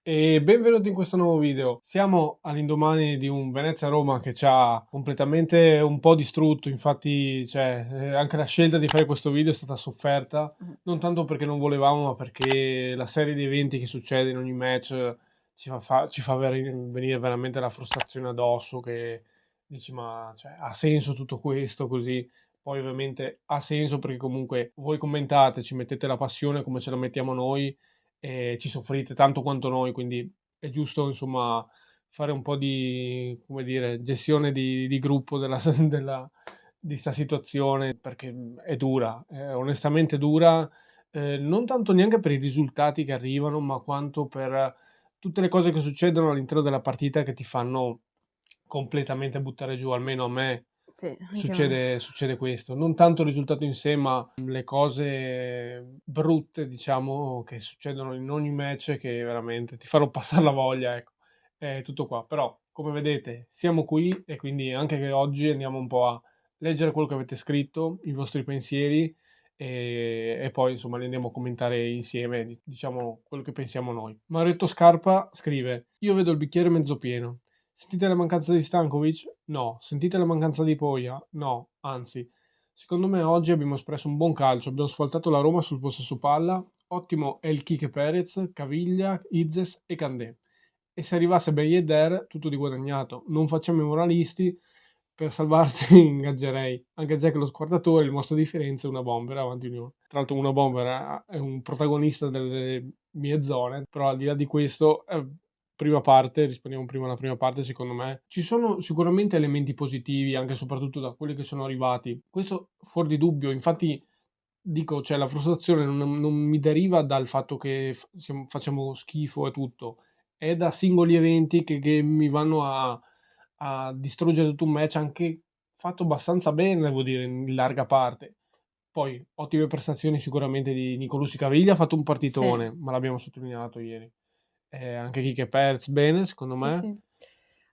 E benvenuti in questo nuovo video. Siamo all'indomani di un Venezia-Roma che ci ha completamente un po' distrutto, infatti anche la scelta di fare questo video è stata sofferta, non tanto perché non volevamo, ma perché la serie di eventi che succede in ogni match ci fa venire veramente la frustrazione addosso, che dici ma ha senso tutto questo così? Poi ovviamente ha senso perché comunque voi commentate, ci mettete la passione come ce la mettiamo noi e ci soffrite tanto quanto noi, quindi è giusto insomma fare un po' di, come dire, gestione di gruppo di sta situazione perché è dura, è onestamente dura, non tanto neanche per i risultati che arrivano, ma quanto per tutte le cose che succedono all'interno della partita che ti fanno completamente buttare giù, almeno a me Sì, anche a me. succede questo. Non tanto il risultato in sé, ma le cose brutte, diciamo, che succedono in ogni match che veramente ti fanno passare la voglia, ecco. È tutto qua. Però, come vedete, siamo qui e quindi anche che oggi andiamo un po' a leggere quello che avete scritto, i vostri pensieri e poi insomma li andiamo a commentare insieme, diciamo quello che pensiamo noi. Maretto Scarpa scrive: Io vedo il bicchiere mezzo pieno. Sentite la mancanza di Stankovic? No. Sentite la mancanza di Poggia? No. Anzi, secondo me oggi abbiamo espresso un buon calcio, abbiamo sfaltato la Roma sul possesso palla, ottimo è il Kike Perez, Caviglia, Izes e Candé. E se arrivasse Ben Yedder, tutto di guadagnato. Non facciamo i moralisti, per salvarci ingaggerei anche Jack lo squartatore, il mostro di Firenze, una bomber avanti Unione. Tra l'altro una bomber è un protagonista delle mie zone, però al di là di questo, prima parte, rispondiamo prima alla prima parte, secondo me ci sono sicuramente elementi positivi, anche e soprattutto da quelli che sono arrivati. Questo fuori di dubbio, infatti dico, cioè la frustrazione non mi deriva dal fatto che facciamo schifo e tutto, è da singoli eventi che mi vanno a distruggere tutto un match anche fatto abbastanza bene, devo dire, in larga parte. Poi, ottime prestazioni sicuramente di Nicolussi Caviglia, ha fatto un Sì, partitone, ma l'abbiamo sottolineato ieri. Anche Kike Perez bene, secondo sì, me. sì.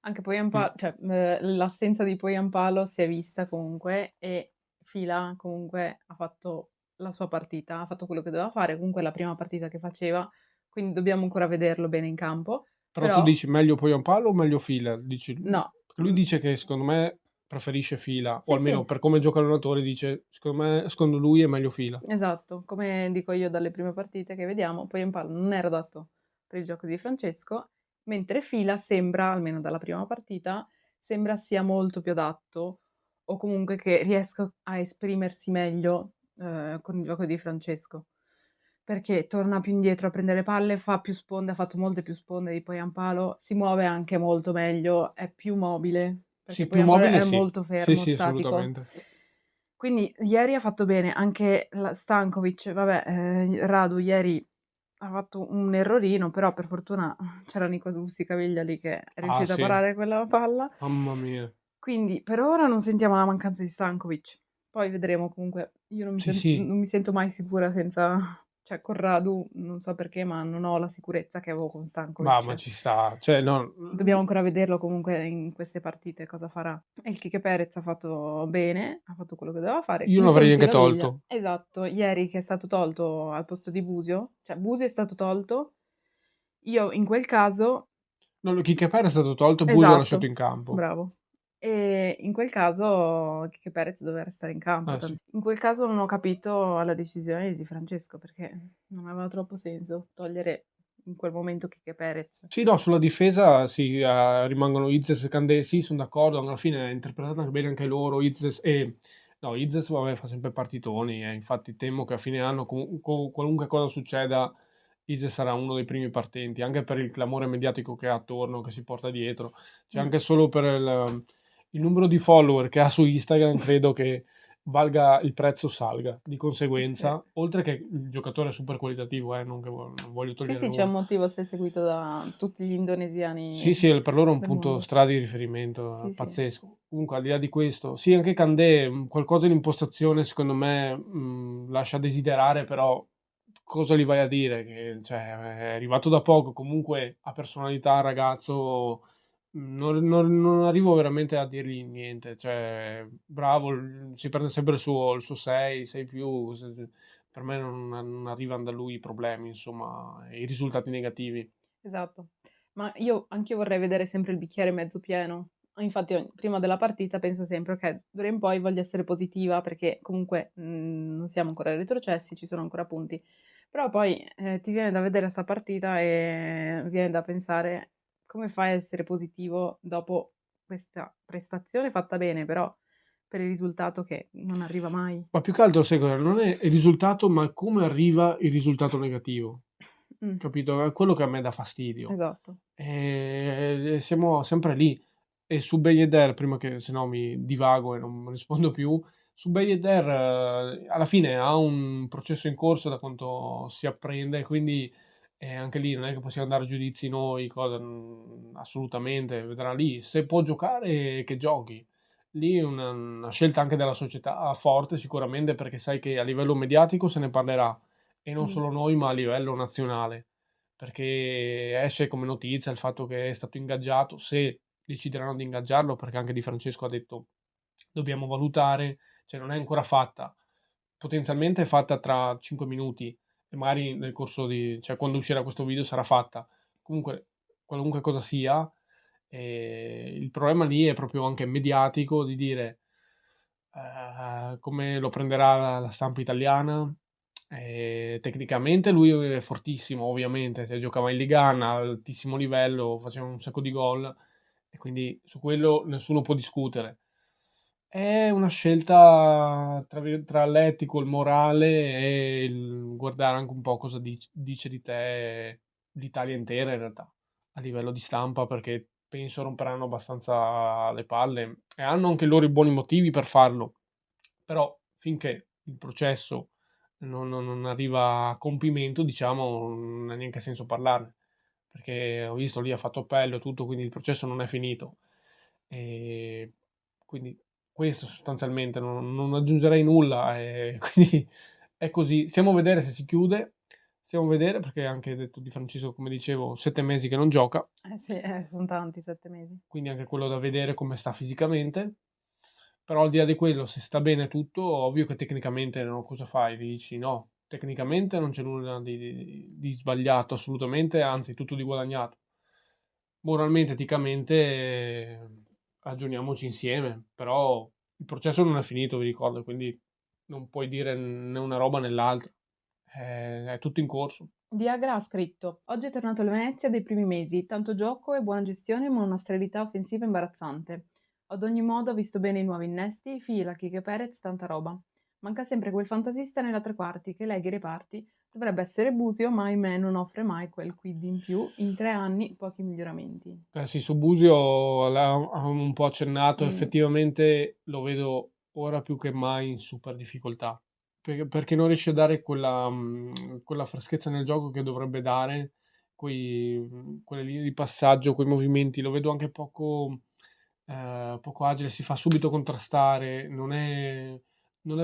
Anche Mm. cioè, l'assenza di Poyampalo si è vista comunque e Fila comunque ha fatto la sua partita, ha fatto quello che doveva fare, comunque è la prima partita che faceva, quindi dobbiamo ancora vederlo bene in campo, Però tu però dici meglio Poyampalo o meglio Fila? no. Lui dice che secondo me preferisce Fila, o Sì, almeno sì, per come gioca l'allenatore dice, secondo lui è meglio Fila. esatto, come dico io dalle prime partite che vediamo, Poyampalo non era adatto per il gioco di Francesco, mentre Fila sembra, almeno dalla prima partita, sembra sia molto più adatto o comunque che riesca a esprimersi meglio con il gioco di Francesco. Perché torna più indietro a prendere palle, fa più sponde, ha fatto molte più sponde di Poyampalo, si muove anche molto meglio, è più mobile, perché Sì, più Poyampalo mobile è sì. molto Sì, fermo, sì, statico. assolutamente. Quindi ieri ha fatto bene, anche Stankovic, vabbè, Radu ieri ha fatto un errorino, però per fortuna c'era Nico Caviglia lì che è Ah riuscito a sì, parare quella palla. mamma mia. Quindi per ora non sentiamo la mancanza di Stankovic. Poi vedremo comunque. Io Sì, sì, non mi sento mai sicura senza... Cioè con Radu, non so perché, ma non ho la sicurezza che avevo con ma Stankovic. ci sta. Cioè, no, Dobbiamo ancora vederlo comunque in queste partite cosa farà. E il Kike Perez ha fatto bene, ha fatto quello che doveva fare. io non l'avrei Nicolussi neanche Caviglia, tolto. esatto, ieri che è stato tolto al posto di Busio, cioè Busio è stato tolto, io in quel caso, No, Chicchepere è stato tolto, Busi ha lasciato esatto, in campo. bravo. E in quel caso Kike Perez doveva restare in campo. Sì. In quel caso non ho capito la decisione di Francesco perché non aveva troppo senso togliere in quel momento Kike Perez. Sì, no, sulla difesa sì, rimangono Izes e Candé, sì, sono d'accordo, alla fine è interpretata bene anche loro, Izes e... No, Izes vabbè, fa sempre partitoni, infatti temo che a fine anno, qualunque cosa succeda, Izes sarà uno dei primi partenti, anche per il clamore mediatico che ha attorno, che si porta dietro, cioè Mm. anche solo per il numero di follower che ha su Instagram, credo che valga il prezzo salga. Di Sì. conseguenza, oltre che il giocatore è super qualitativo, non voglio Sì, togliere sì, c'è un nulla. motivo se è seguito da tutti gli Sì, indonesiani sì, per loro è un del punto mondo. strada di riferimento Sì, sì. pazzesco. Comunque, al di là di questo, sì, anche Candé, qualcosa in impostazione, secondo me, lascia desiderare, però cosa gli vai a dire? Che, cioè, è arrivato da poco, comunque ha personalità, ragazzo, non arrivo veramente a dirgli niente, cioè, bravo, si prende sempre il suo 6, 6 più, per me non arrivano da lui i problemi, insomma, i risultati negativi. Esatto. Ma anch'io vorrei vedere sempre il bicchiere mezzo pieno. Infatti prima della partita penso sempre: "Okay, d'ora in poi voglio essere positiva", perché comunque, non siamo ancora retrocessi, ci sono ancora punti. Però poi, ti viene da vedere 'sta partita e viene da pensare: come fai a essere positivo dopo questa prestazione fatta bene, però per il risultato che non arriva mai? Ma più che altro sai cos'è? Non è il risultato, ma come arriva il risultato negativo, Mh, capito? È quello che a me dà fastidio. esatto. Siamo sempre lì. E su Ben Yedder, prima che se no mi divago e non rispondo più, su Ben Yedder alla fine ha un processo in corso da quanto si apprende, quindi anche lì non è che possiamo dare giudizi noi, assolutamente, vedrà lì. Se può giocare, che giochi. Lì è una scelta anche della società forte sicuramente perché sai che a livello mediatico se ne parlerà e non Mh, solo noi ma a livello nazionale perché esce come notizia il fatto che è stato ingaggiato, se decideranno di ingaggiarlo, perché anche Di Francesco ha detto dobbiamo valutare, cioè non è ancora fatta, potenzialmente è fatta tra 5 minuti, e magari nel corso cioè quando uscirà questo video sarà fatta. Comunque, qualunque cosa sia, il problema lì è proprio anche mediatico di dire come lo prenderà la stampa italiana. Tecnicamente lui è fortissimo, ovviamente, se giocava in Ligan a altissimo livello, faceva un sacco di gol e quindi su quello nessuno può discutere. È una scelta tra l'etico, il morale e il guardare anche un po' cosa dice di te l'Italia intera in realtà, a livello di stampa, perché penso romperanno abbastanza le palle e hanno anche loro i buoni motivi per farlo. Però finché il processo non arriva a compimento, diciamo, non ha neanche senso parlarne, perché ho visto lì ha fatto appello e tutto, quindi il processo non è finito. E quindi questo sostanzialmente non aggiungerei nulla e quindi è così. Stiamo a vedere se si chiude, stiamo a vedere perché anche detto Di Francesco, come dicevo, 7 mesi che non gioca, eh sì, son tanti 7 mesi. quindi anche quello da vedere come sta fisicamente. Però al di là di quello, se sta bene tutto, ovvio che tecnicamente no, cosa fai? Dici no, tecnicamente non c'è nulla di sbagliato assolutamente, anzi tutto di guadagnato. Moralmente, eticamente, ragioniamoci insieme, però il processo non è finito, vi ricordo, quindi non puoi dire né una roba né l'altra, è tutto in corso. Diagra ha scritto: "Oggi è tornato il Venezia dei primi mesi, tanto gioco e buona gestione ma una sterilità offensiva imbarazzante. Ad ogni modo ha visto bene i nuovi innesti, Fila, Kike Perez, tanta roba. Manca sempre quel fantasista nella tre quarti che leghi i reparti. Dovrebbe essere Busio, ma ahimè non offre mai quel quid in più. In 3 anni pochi miglioramenti." Eh sì, su Busio avevamo un po' accennato, Mm, effettivamente lo vedo ora più che mai in super difficoltà, perché non riesce a dare quella freschezza nel gioco che dovrebbe dare, quelle linee di passaggio, quei movimenti, lo vedo anche poco agile, si fa subito contrastare, non è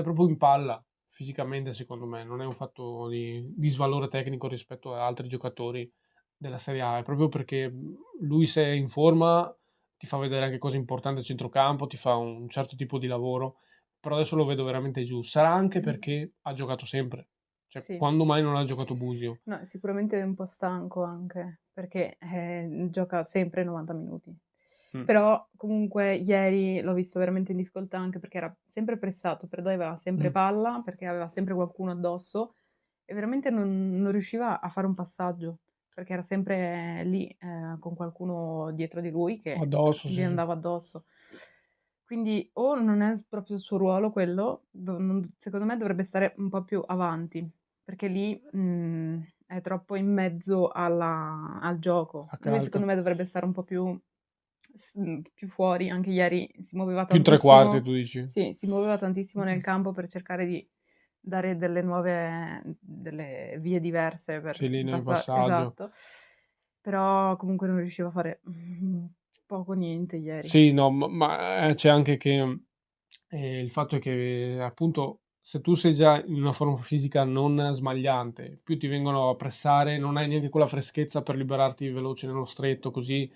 proprio in palla fisicamente secondo me, non è un fatto di svalore tecnico rispetto ad altri giocatori della Serie A, è proprio perché lui se è in forma ti fa vedere anche cose importanti a centrocampo, ti fa un certo tipo di lavoro, però adesso lo vedo veramente giù. Sarà anche perché ha giocato sempre, cioè sì. quando mai non ha giocato Busio? No, sicuramente è un po' stanco anche, perché, gioca sempre 90 minuti. Mm, Però comunque ieri l'ho visto veramente in difficoltà anche perché era sempre pressato, perdeva sempre mm. palla, perché aveva sempre qualcuno addosso e veramente non riusciva a fare un passaggio, perché era sempre lì, con qualcuno dietro di lui che Addosso, gli sì, sì. andava addosso. Quindi o non è proprio il suo ruolo quello, secondo me dovrebbe stare un po' più avanti, perché lì, è troppo in mezzo al gioco. A Lui calca. secondo me dovrebbe stare un po' più fuori. Anche ieri si muoveva Più tre quarti, tantissimo, tu dici? sì, si muoveva tantissimo nel campo per cercare di dare delle vie diverse per Sì, lì nel passa passaggio. esatto. Però comunque non riusciva a fare, poco o niente ieri. Sì, no, ma c'è anche che il fatto è che appunto se tu sei già in una forma fisica non smagliante, più ti vengono a pressare, non hai neanche quella freschezza per liberarti veloce nello stretto, così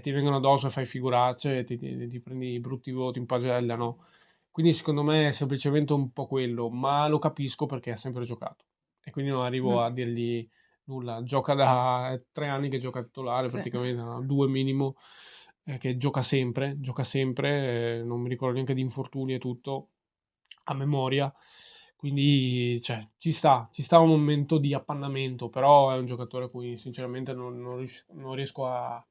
ti vengono addosso e fai figuracce e ti prendi i brutti voti in pagella, no? Quindi secondo me è semplicemente un po' quello, ma lo capisco perché ha sempre giocato e quindi non arrivo Mh. a dirgli nulla, gioca da 3 anni che gioca titolare Sì. praticamente, da 2 minimo, che gioca sempre, non mi ricordo neanche di infortuni e tutto, a memoria. Quindi, cioè, ci sta un momento di appannamento, però è un giocatore a cui sinceramente non riesco a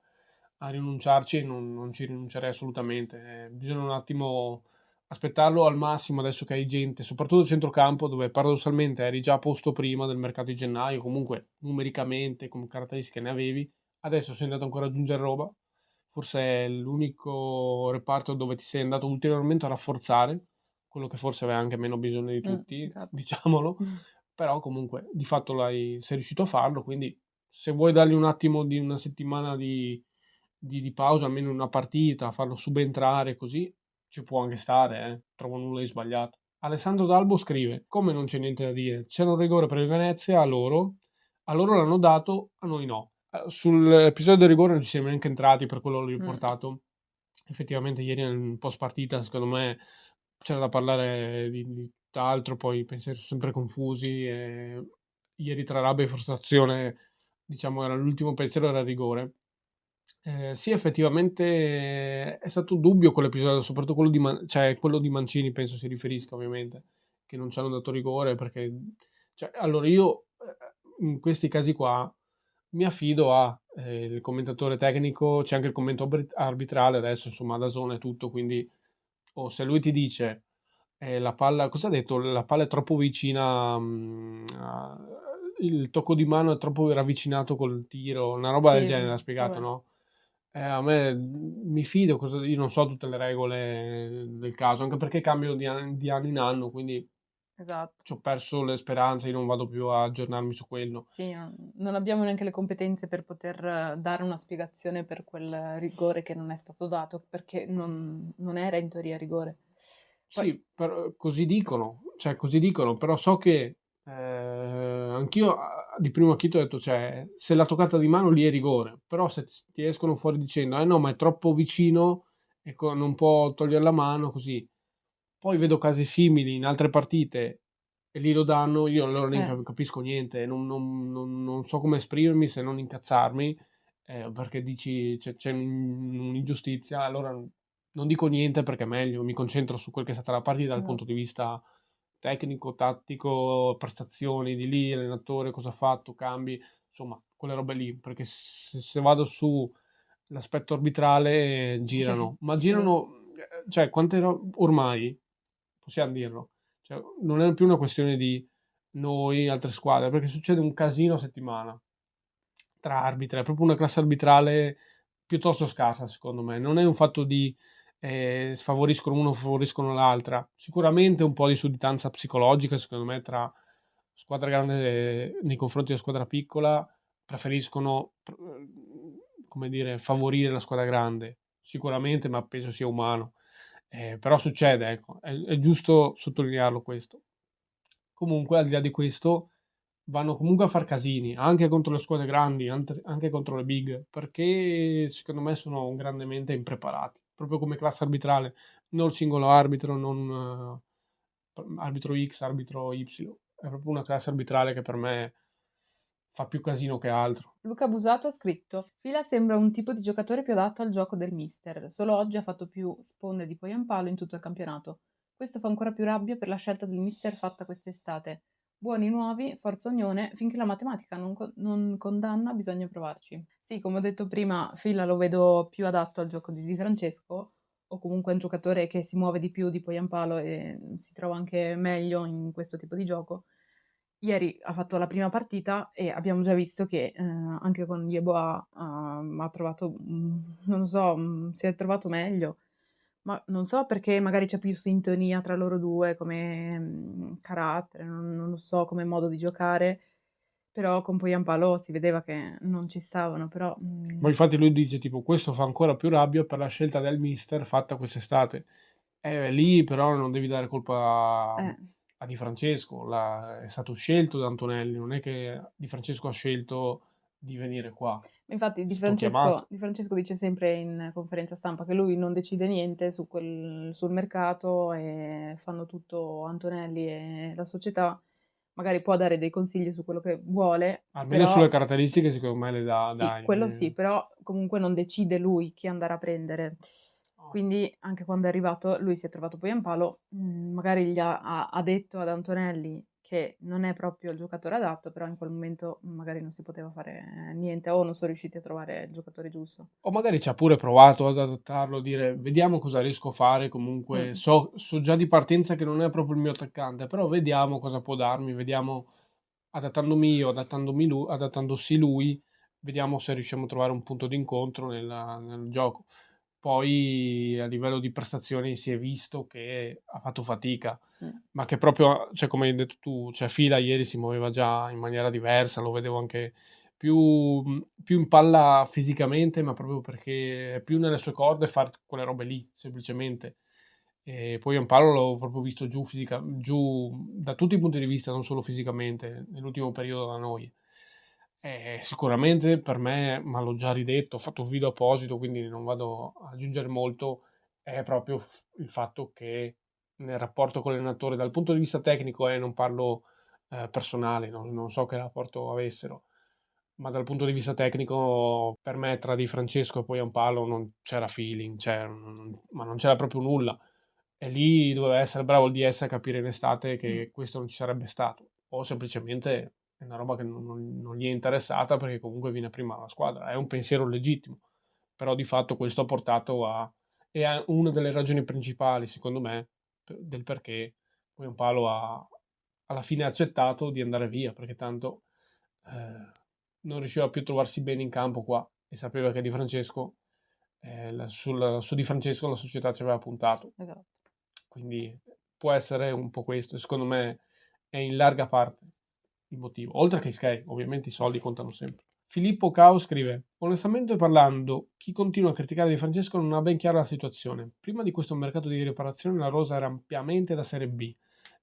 rinunciarci e non ci rinuncerei assolutamente. Bisogna un attimo aspettarlo al massimo adesso che hai gente, soprattutto a centrocampo, dove paradossalmente eri già a posto prima del mercato di gennaio, comunque numericamente, come caratteristiche ne avevi, adesso sei andato ancora ad aggiungere roba, forse è l'unico reparto dove ti sei andato ulteriormente a rafforzare, quello che forse aveva anche meno bisogno di tutti, Infatti. diciamolo, però comunque di fatto sei riuscito a farlo, quindi se vuoi dargli un attimo di una settimana di pausa, almeno una partita, farlo subentrare così, ci può anche stare, trovo nulla di sbagliato. Alessandro Dalbo scrive, come non c'è niente da dire, c'era un rigore per il Venezia a loro l'hanno dato, a noi no. Sull'episodio del rigore non ci siamo neanche entrati, per quello l'ho Mm. riportato. Effettivamente ieri nel post partita, secondo me, c'era da parlare di tutt'altro, poi i pensieri sono sempre confusi. Ieri tra rabbia e frustrazione, diciamo, era l'ultimo pensiero, era il rigore. Sì, effettivamente è stato dubbio quell'episodio, soprattutto cioè, quello di Mancini, penso si riferisca ovviamente, che non ci hanno dato rigore perché, cioè, allora io in questi casi qua mi affido il commentatore tecnico, c'è anche il commento arbitrale adesso, insomma, da zona e tutto, quindi se lui ti dice la palla, cosa ha detto? La palla è troppo vicina, il tocco di mano è troppo ravvicinato col tiro, una roba del Sì, genere, ha spiegato, vabbè, no? A me mi fido, io non so tutte le regole del caso, anche perché cambiano di anno in anno, quindi esatto. ci ho perso le speranze, io non vado più a aggiornarmi su quello. Sì, non abbiamo neanche le competenze per poter dare una spiegazione per quel rigore che non è stato dato, perché non era in teoria rigore. Poi, Sì, cioè così dicono, però so che anch'io di primo acchito ho detto, cioè, se l'ha toccata di mano lì è rigore, però se ti escono fuori dicendo, eh no, ma è troppo vicino e non può togliere la mano, così. Poi vedo casi simili in altre partite e lì lo danno, io allora non eh, capisco niente, non so come esprimermi se non incazzarmi, perché dici c'è un'ingiustizia, allora non dico niente perché è meglio, mi concentro su quel che è stata la partita dal punto di esatto. vista tecnico, tattico, prestazioni di lì, allenatore, cosa ha fatto, cambi, insomma, quelle robe lì, perché se vado su l'aspetto arbitrale girano, ma Sì, girano, cioè ormai possiamo dirlo, cioè, non è più una questione di noi, altre squadre, perché succede un casino a settimana tra arbitri, è proprio una classe arbitrale piuttosto scarsa, secondo me. Non è un fatto di sfavoriscono uno o favoriscono l'altra. Sicuramente un po' di sudditanza psicologica, secondo me, tra squadra grande nei confronti della squadra piccola, preferiscono, come dire, favorire la squadra grande. Sicuramente, ma penso sia umano. Però succede, ecco, è giusto sottolinearlo questo. Comunque, al di là di questo, vanno comunque a far casini, anche contro le squadre grandi, anche contro le big, perché secondo me sono grandemente impreparati, proprio come classe arbitrale, non il singolo arbitro, non arbitro X, arbitro Y, è proprio una classe arbitrale che per me fa più casino che altro. Luca Busato ha scritto: Fila sembra un tipo di giocatore più adatto al gioco del mister, solo oggi ha fatto più sponde di Poyampalo in tutto il campionato. Questo fa ancora più rabbia per la scelta del mister fatta quest'estate. Buoni nuovi, forza Unione, finché la matematica non condanna bisogna provarci. Sì, come ho detto prima, Fila lo vedo più adatto al gioco di Di Francesco, o comunque un giocatore che si muove di più di Poyampalo e si trova anche meglio in questo tipo di gioco. Ieri ha fatto la prima partita e abbiamo già visto che, anche con Yeboah, ha trovato, non lo so, si è trovato meglio, ma non so perché magari c'è più sintonia tra loro 2 come, carattere, non lo so, come modo di giocare, però con Poyampalo si vedeva che non ci stavano, però, Ma infatti lui dice tipo questo fa ancora più rabbia per la scelta del mister fatta quest'estate. Lì però non devi dare colpa eh. a Di Francesco, è stato scelto da Antonelli, non è che Di Francesco ha scelto di venire qua, Infatti è Di stato Francesco chiamato. Di Francesco dice sempre in conferenza stampa che lui non decide niente sul mercato e fanno tutto Antonelli e la società, magari può dare dei consigli su quello che vuole, Almeno sulle però caratteristiche secondo me le dà sì, dai. quello sì, però comunque non decide lui chi andare a prendere. No. Quindi anche quando è arrivato lui si è trovato Poyampalo, magari gli ha detto ad Antonelli che non è proprio il giocatore adatto, però in quel momento magari non si poteva fare niente o non son riusciti a trovare il giocatore giusto. O magari ci ha pure provato ad adattarlo, dire: "Vediamo cosa riesco a fare, comunque Mh, so già di partenza che non è proprio il mio attaccante, però vediamo cosa può darmi, vediamo adattandomi io, adattandosi lui, vediamo se riusciamo a trovare un punto d'incontro nel gioco". Poi a livello di prestazioni si è visto che ha fatto fatica, mh, ma che proprio, cioè come hai detto tu, cioè Fila ieri si muoveva già in maniera diversa, lo vedevo anche più in palla fisicamente, ma proprio perché è più nelle sue corde far quelle robe lì, semplicemente. E poi Gianpaolo l'ho proprio visto giù da tutti i punti di vista, non solo fisicamente, nell'ultimo periodo da noi. Sicuramente per me, ma l'ho già ridetto, ho fatto un video apposito, quindi non vado ad aggiungere molto, è proprio il fatto che nel rapporto con l'allenatore, dal punto di vista tecnico, non parlo personale, non so che rapporto avessero, ma dal punto di vista tecnico, per me tra Di Francesco e poi Gianpaolo non c'era feeling, cioè, ma non c'era proprio nulla. E lì doveva essere bravo il DS a capire in estate mh, che questo non ci sarebbe stato, o semplicemente è una roba che non gli è interessata perché comunque viene prima la squadra. È un pensiero legittimo, però di fatto questo ha portato a... è una delle ragioni principali, secondo me, del perché poi un palo ha alla fine accettato di andare via, perché tanto non riusciva più a trovarsi bene in campo qua e sapeva che Di Francesco, su Di Francesco la società ci aveva puntato. esatto. Quindi può essere un po' questo, e secondo me è in larga parte il motivo. Oltre che Sky, ovviamente i soldi contano sempre. Filippo Cao scrive: onestamente parlando, chi continua a criticare Di Francesco non ha ben chiara la situazione. Prima di questo mercato di riparazione la rosa era ampiamente da Serie B.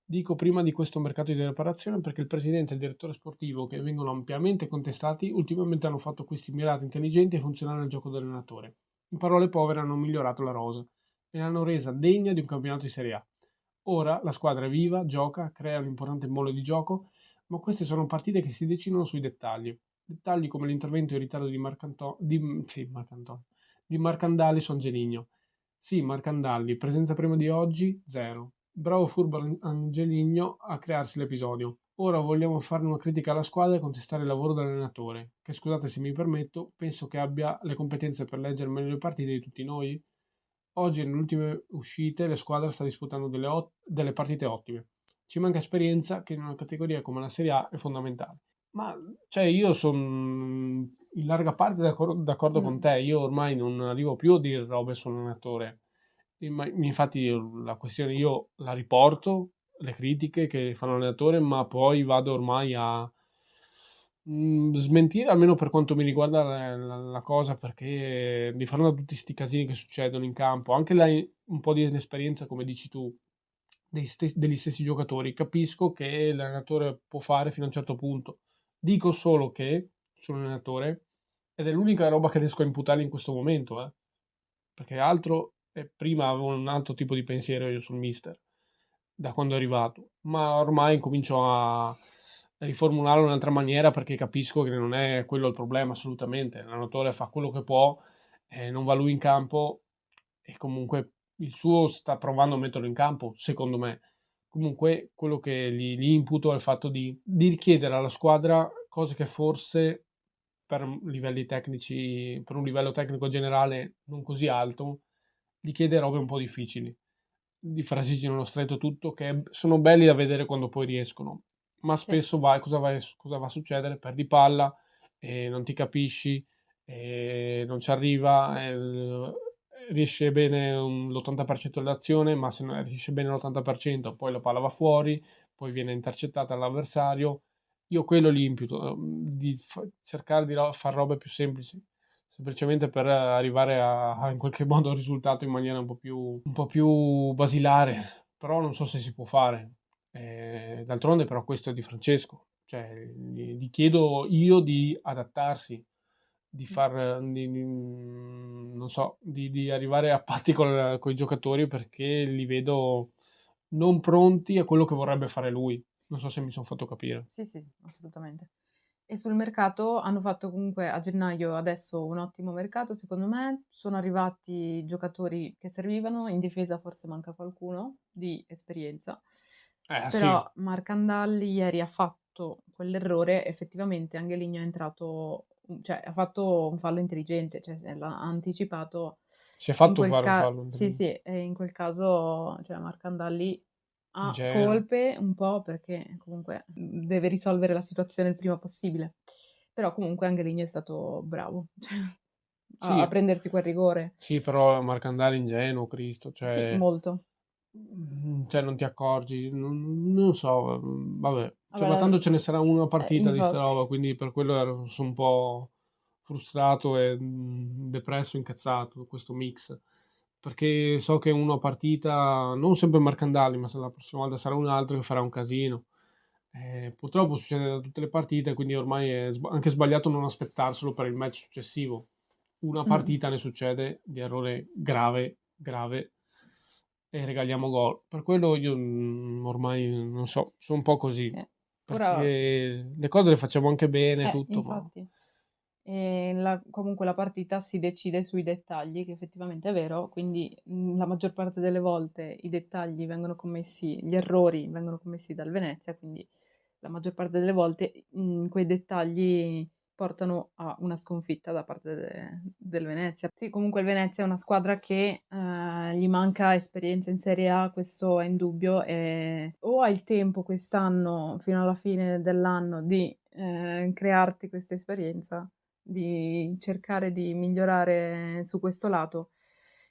Dico prima di questo mercato di riparazione perché il presidente e il direttore sportivo, che vengono ampiamente contestati, ultimamente hanno fatto acquisti mirati, intelligenti e funzionali nel gioco dell'allenatore. In parole povere hanno migliorato la rosa e l'hanno resa degna di un campionato di Serie A. Ora la squadra è viva, gioca, crea un importante molo di gioco, ma queste sono partite che si decidono sui dettagli. Dettagli come l'intervento in ritardo di Marcandali su Angeligno. Sì, Marcandali, presenza prima di oggi, zero. Bravo furbo Angeligno a crearsi l'episodio. Ora vogliamo fare una critica alla squadra e contestare il lavoro dell'allenatore, che scusate se mi permetto, penso che abbia le competenze per leggere meglio le partite di tutti noi. Oggi nelle ultime uscite la squadra sta disputando delle partite ottime. Ci manca esperienza che in una categoria come la Serie A è fondamentale. Ma cioè io sono in larga parte d'accordo con Mh, te, io ormai non arrivo più a dire robe sull'allenatore. Infatti la questione io la riporto, le critiche che fanno l'allenatore, ma poi vado ormai a smentire, almeno per quanto mi riguarda, la cosa, perché di fronte a tutti questi casini che succedono in campo, anche un po' di inesperienza, come dici tu, degli stessi giocatori, capisco che l'allenatore può fare fino a un certo punto. Dico solo che sono un allenatore ed è l'unica roba che riesco a imputare in questo momento, perché altro, prima avevo un altro tipo di pensiero io sul mister, da quando è arrivato, ma ormai comincio a riformularlo in un'altra maniera perché capisco che non è quello il problema assolutamente. L'allenatore fa quello che può, non va lui in campo e comunque il suo sta provando a metterlo in campo, secondo me. Comunque quello che gli imputo è il fatto di richiedere alla squadra cose che forse per livelli tecnici, per un livello tecnico generale non così alto, gli chiede robe un po' difficili, di farsi nello stretto tutto, che sono belli da vedere quando poi riescono, ma sì. spesso cosa va a succedere? Perdi palla, e non ti capisci, e non ci arriva, riesce bene l'80% dell'azione, ma se non riesce bene l'80% poi la palla va fuori, poi viene intercettata dall'avversario. Io quello gli imputo, di cercare di fare robe più semplici, semplicemente per arrivare in qualche modo a un risultato in maniera un po' più basilare, però non so se si può fare. D'altronde però questo è Di Francesco, cioè gli chiedo io di adattarsi, di Mh. far, non so, di arrivare a patti con i giocatori perché li vedo non pronti a quello che vorrebbe fare lui. Non so se mi son fatto capire. Sì, sì, assolutamente. E sul mercato hanno fatto comunque a gennaio adesso un ottimo mercato secondo me, sono arrivati giocatori che servivano, in difesa forse manca qualcuno di esperienza, Sì, però Marcandalli ieri ha fatto quell'errore, effettivamente Angelino è entrato, cioè ha fatto un fallo intelligente, cioè se l'ha anticipato. si è In fatto quel fare un ca fallo Sì, intelli sì, e in quel caso, cioè Marcandalli ha Genoa. colpe un po' perché comunque, deve risolvere la situazione il prima possibile. Però comunque Angelino è stato bravo, cioè a Sì, prendersi quel rigore. sì, però Marcandali ingenuo, Cristo, Sì, cioè, molto. cioè non ti accorgi, non so, vabbè. Cioè, Vabbè ma la tanto ce ne sarà una partita di sta infatti. roba, quindi per quello ero son un po' frustrato e, depresso, incazzato, questo mix. Perché so che una partita, non sempre Marcandali, ma se la prossima volta sarà un altro che farà un casino. Purtroppo succede da tutte le partite, quindi ormai è anche sbagliato non aspettarselo per il match successivo. Una Mh, partita ne succede di errore grave, grave, e regaliamo gol. Per quello io, ormai non so, sono un po' così, sì. Ora perché le cose le facciamo anche bene, tutto, ma infatti. Comunque la partita si decide sui dettagli, che effettivamente è vero, quindi, la maggior parte delle volte i dettagli vengono commessi gli errori vengono commessi dal Venezia, quindi la maggior parte delle volte, quei dettagli portano a una sconfitta da parte del Venezia. Sì, comunque il Venezia è una squadra che, gli manca esperienza in Serie A, questo è indubbio, o hai il tempo quest'anno, fino alla fine dell'anno, di, crearti questa esperienza, di cercare di migliorare su questo lato.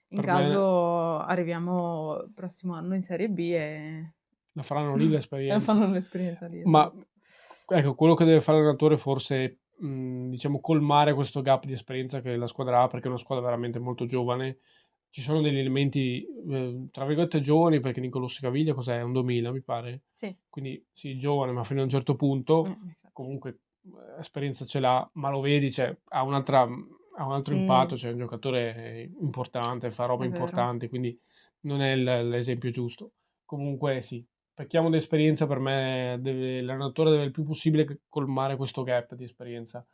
In per me caso arriviamo il prossimo anno in Serie B e la faranno lì e l'esperienza. fanno un'esperienza lì, Ma esatto. ecco, quello che deve fare l'allenatore forse è, diciamo, colmare questo gap di esperienza che la squadra ha, perché è una squadra veramente molto giovane. Ci sono degli elementi, tra virgolette, giovani, perché Nicolò Caviglia cos'è? Un 2000, mi pare. Sì, Quindi sì, giovane, ma fino a un certo punto infatti. comunque esperienza ce l'ha, ma lo vedi, cioè, ha un altro Sì, impatto, cioè è un giocatore importante, fa robe è vero. importanti, quindi non è l'esempio giusto. Comunque sì, pecchiamo di esperienza, per me l'allenatore deve il più possibile colmare questo gap di esperienza,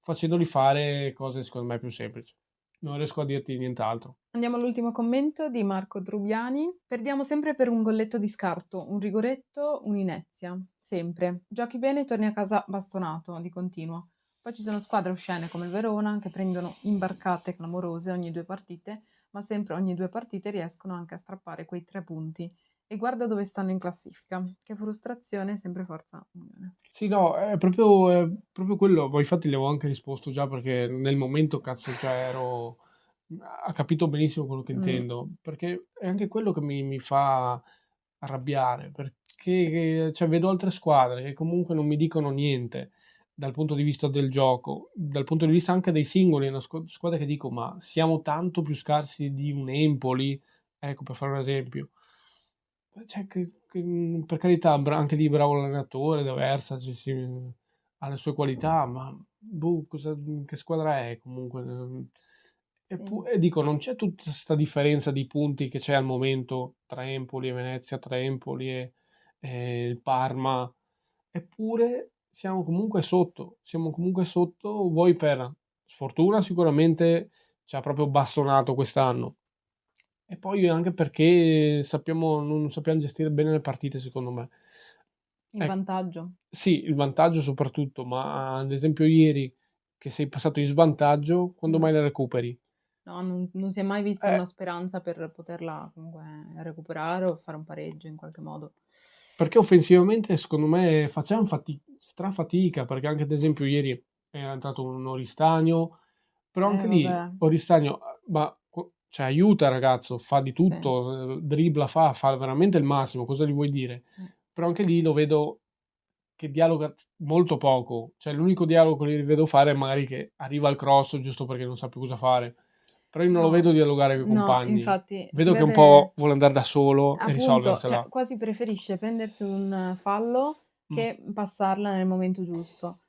facendoli fare cose secondo me più semplici. Non riesco a dirti nient'altro. Andiamo all'ultimo commento di Marco Drubiani. Perdiamo sempre per un golletto di scarto, un rigoretto, un'inezia. Sempre. Giochi bene e torni a casa bastonato, di continuo. Poi ci sono squadre oscene come il Verona che prendono imbarcate clamorose ogni 2 partite, ma sempre ogni 2 partite riescono anche a strappare quei 3 punti. E guarda dove stanno in classifica. Che frustrazione, sempre forza Unione. Sì, no, è proprio quello, poi infatti le avevo anche risposto già perché nel momento, cazzo, cioè ero, ha capito benissimo quello che Mm, intendo, perché è anche quello che mi fa arrabbiare, perché cioè, vedo altre squadre che comunque non mi dicono niente dal punto di vista del gioco, dal punto di vista anche dei singoli, una squadra che dico, ma siamo tanto più scarsi di un Empoli, ecco, per fare un esempio. Cioè, per carità, anche lì bravo l'allenatore, D'Aversa, ha le sue qualità, ma boh, che squadra è comunque? sì. E dico, non c'è tutta questa differenza di punti che c'è al momento tra Empoli e Venezia, tra Empoli e il Parma, eppure siamo comunque sotto, voi per sfortuna sicuramente ci ha proprio bastonato quest'anno. E poi anche perché non sappiamo gestire bene le partite, secondo me. Il Ecco, vantaggio. sì, il vantaggio soprattutto, ma ad esempio ieri che sei passato in svantaggio, quando Mm. mai la recuperi? No, non si è mai vista Eh, una speranza per poterla comunque recuperare o fare un pareggio in qualche modo. perché offensivamente secondo me facciamo strafatica, perché anche ad esempio ieri era entrato un Oristagno, però anche lì Vabbè, Oristagno, ma cioè, aiuta ragazzo, fa di sì. tutto, dribbla, fa veramente il massimo, cosa gli vuoi dire? Mm. Però anche lì lo vedo che dialoga molto poco, cioè l'unico dialogo che gli vedo fare è magari che arriva al cross giusto perché non sa più cosa fare, però io non lo vedo No, dialogare con i no, compagni, infatti si vedo che un vede po' vuole andare da solo e appunto, cioè risolversela. quasi preferisce prendersi un fallo Mm. che passarla nel momento giusto.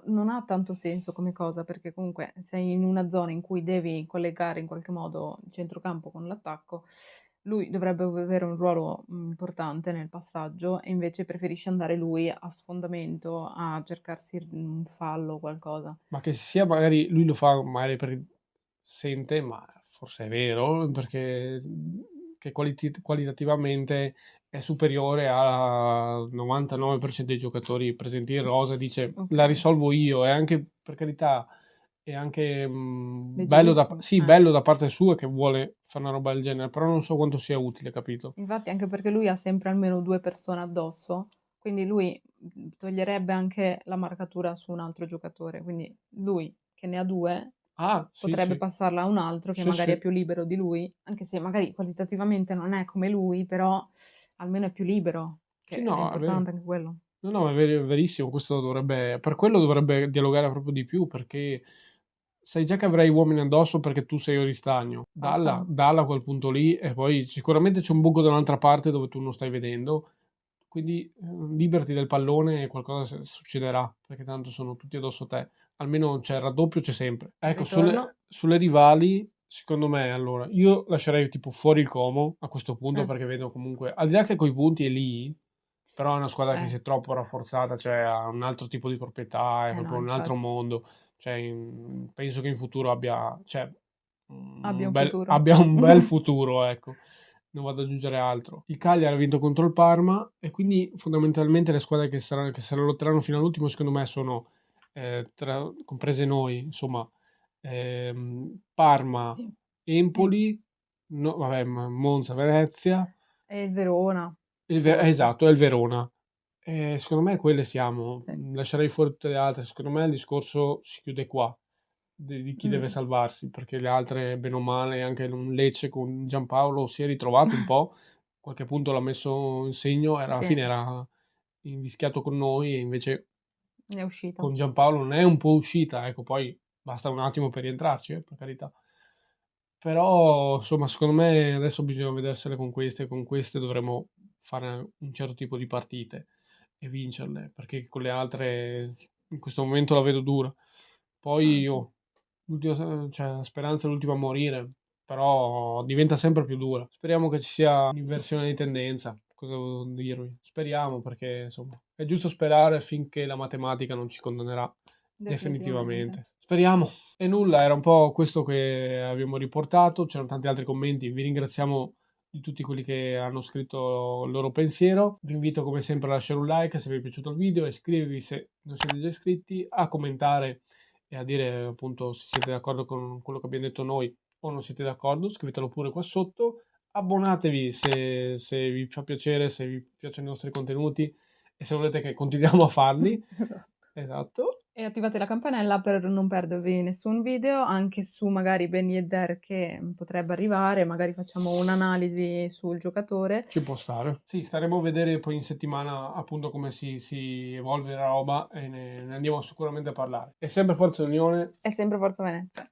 Non ha tanto senso come cosa, perché comunque sei in una zona in cui devi collegare in qualche modo il centrocampo con l'attacco, lui dovrebbe avere un ruolo importante nel passaggio e invece preferisce andare lui a sfondamento a cercarsi un fallo o qualcosa. Ma che sia magari lui lo fa magari perché sente, ma forse è vero, perché che qualitativamente è superiore al 99% dei giocatori presenti in rosa, dice la Okay, risolvo io, e anche per carità è anche legittimo, bello da parte sua che vuole fare una roba del genere, però non so quanto sia utile, capito? Infatti anche perché lui ha sempre almeno 2 persone addosso, quindi lui, toglierebbe anche la marcatura su un altro giocatore, quindi lui che ne ha 2 Ah, sì, potrebbe sì, passarla a un altro che sì, magari è sì. più libero di lui, anche se magari qualitativamente non è come lui, però almeno è più libero, Sì, che è no, è vero. importante anche quello. No, no, è verissimo, questo dovrebbe, per quello dovrebbe dialogare proprio di più, perché sai già che avrai uomini addosso perché tu sei in ristagno. Passala. Dalla a quel punto lì, e poi sicuramente c'è un buco da un'altra parte dove tu non stai vedendo, quindi liberati del pallone e qualcosa succederà, perché tanto sono tutti addosso a te. Almeno c'è il raddoppio, c'è sempre. Al Ecco, ritorno sulle rivali, secondo me, allora, io lascerei tipo fuori il Como a questo punto, eh, perché vedo comunque, al di là che coi punti è lì, però è una squadra che eh, si è troppo rafforzata, cioè ha un altro tipo di proprietà, è eh no proprio un altro infatti. mondo. Cioè, penso che in futuro abbia, cioè, Abbia un futuro. abbia un bel futuro, ecco. Non vado ad aggiungere altro. Il Cagliari ha vinto contro il Parma e quindi fondamentalmente le squadre che se lo lotteranno fino all'ultimo, secondo me, sono, comprese noi, insomma, Parma, Sì. E Empoli, no, vabbè, Monza, Venezia, e il Verona, forse. esatto, è il Verona. Secondo me quelle siamo. Sì. Lascerei fuori tutte le altre. Secondo me il discorso si chiude qua, di chi deve Mh. salvarsi, perché le altre, bene o male, anche un Lecce con Giampaolo si è ritrovato un po', qualche punto l'ha messo in segno, alla Sì, fine era invischiato con noi e invece ne è uscita. con Giampaolo non è un po' uscita, ecco, poi basta un attimo per rientrarci, per carità. Però, insomma, secondo me adesso bisogna vedersele con queste dovremo fare un certo tipo di partite e vincerle, perché con le altre in questo momento la vedo dura. Poi Anche. io, cioè, la speranza è l'ultima a morire, però diventa sempre più dura. Speriamo che ci sia un'inversione di tendenza, cosa devo dirvi? Speriamo, perché insomma è giusto sperare finché la matematica non ci condannerà Definitivamente. definitivamente. Speriamo. E nulla, era un po' questo che abbiamo riportato, c'erano tanti altri commenti, vi ringraziamo di tutti quelli che hanno scritto il loro pensiero. Vi invito come sempre a lasciare un like se vi è piaciuto il video, a iscrivervi se non siete già iscritti, a commentare e a dire appunto se siete d'accordo con quello che abbiamo detto noi o non siete d'accordo, scrivetelo pure qua sotto. Abbonatevi se vi fa piacere, se vi piacciono i nostri contenuti e se volete che continuiamo a farli. Esatto. Esatto. E attivate la campanella per non perdervi nessun video, anche su magari Ben Yedder che potrebbe arrivare, magari facciamo un'analisi sul giocatore. Ci può stare. Sì, staremo a vedere poi in settimana appunto come si evolve la roba e ne andiamo sicuramente a parlare. E sempre Forza Unione. È sempre Forza Venezia.